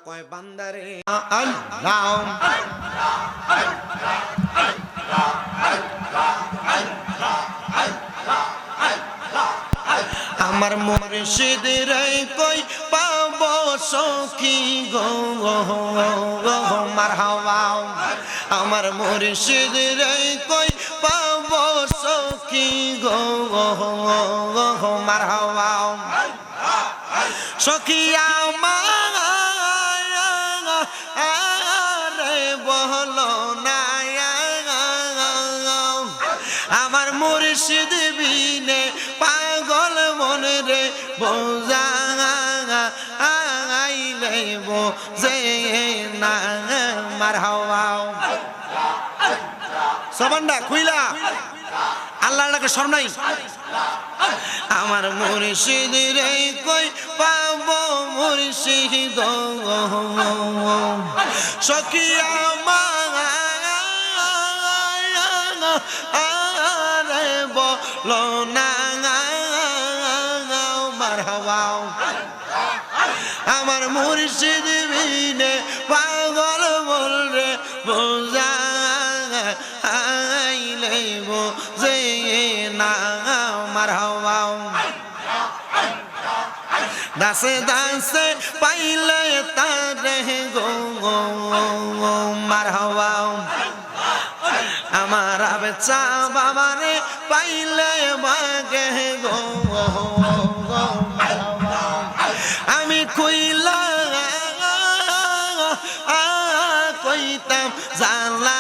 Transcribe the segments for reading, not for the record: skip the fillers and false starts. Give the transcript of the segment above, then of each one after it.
কয় বান্দারে আল্লাহ আমার মুর্শিদ রে কই পাবো সখী গো মারহাবা আমার মুর্শিদ রে কই পাবো সখী গো মারহাবা সখী আমার আরে বলো না আমার মুর্শিদ বিনে পাগল মনে রে বোঝা আইলে বোঝে না মারহাবা সবান্ডা খুইলা আল্লাহকে শরম নাই আমার মুর্শিদ রে কই পাবো মুর্শিদ সখী আমার আরে বলো না মারহাবা আমার মুর্শিদ বিনে পাগল বল রে বোঝা আইলে বোঝে না মারহাবা দাসে দাসে পাইলে তারে গো মারহাবা আমার বেচা বাবারে পাইলে মাগে গো আমি কইলা কইতাম জানলা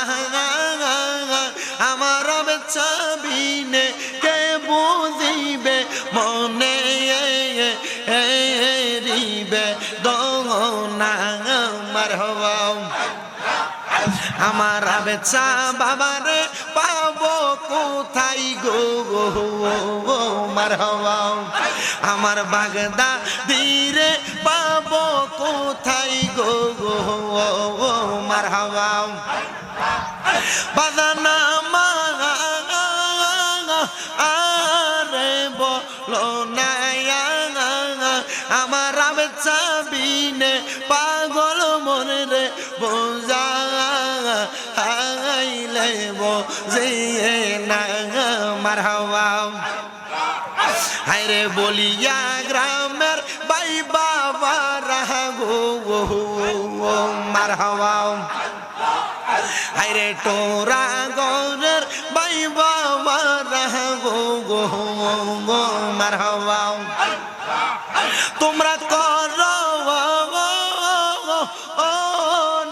আমার বেচা বিনে কে বুঝিবে মনে রিবে দোনা মারহাবা আমার বেচা বাবারে পাবো কোথায় গো মারহাবা আমার বাগদা ধীরে পাবো কোথায় গো মারহাবা বাদানা আরে বলো না আমার বেচা বিনে পাগল মনে রে বোঝা আইলে বোঝে না মারহাবা হায়রে বলিয়া গ্রামের বাই বাবা রাগো মারহাবা হায়রে টোরা গরের বাই বাবা রাগো মারহাবা তোমরা করো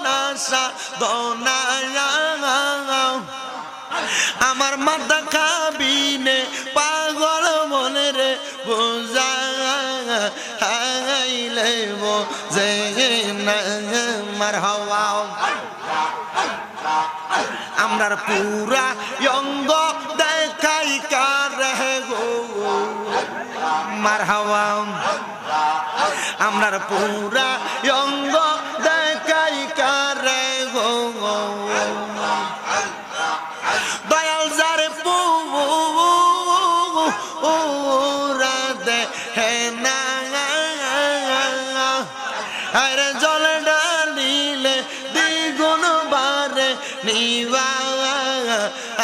নাশা দোনা আমার মাথা খাবিনে পাগল মনে রে বোঝা আইলে বোঝে না মারহাবা আমরার পুরা অঙ্গ দেখাই কারে গো মারহাবা আমরার পুরা অঙ্গ দেখাই কারে গো দয়াল যারে পুরা দেখে না আরে জল ডালিলে দ্বিগুণ বারে নিবা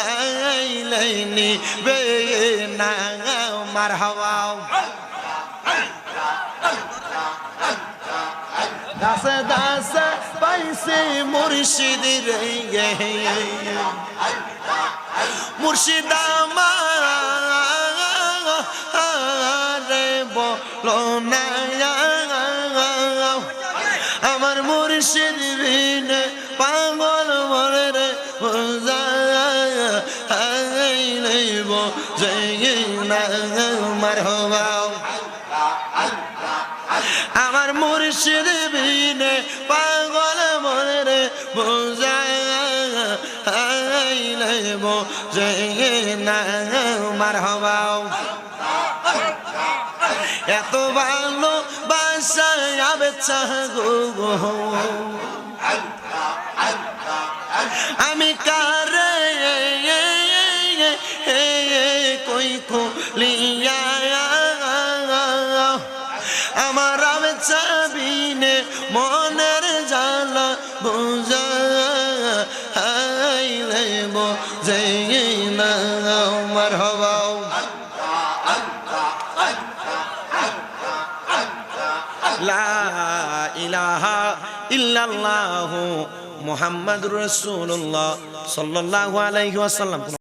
আইলে নিবে না মারহাবা দাসে দাসে পাইছে মুর্শিদ রে মুর্শিদ আমারে বলো না আমার মুর্শিদ বিনে পাগল মনে রে বোঝা আইলে বোঝে না মারহাবা আমার মুর্শিদ বিনে পাগল মনে রে বোঝা আইলে বোঝে না মারহাবা এত ভালো বাসায় বেচা গো আমি কারে কই খুলিয়া আমার বেচা বিনে মনের বুঝাইলে বোঝে না মারহাবা লা ইলাহা ইল্লাল্লাহু মুহাম্মাদুর রাসূলুল্লাহ সাল্লাল্লাহু আলাইহি ওয়াসাল্লাম।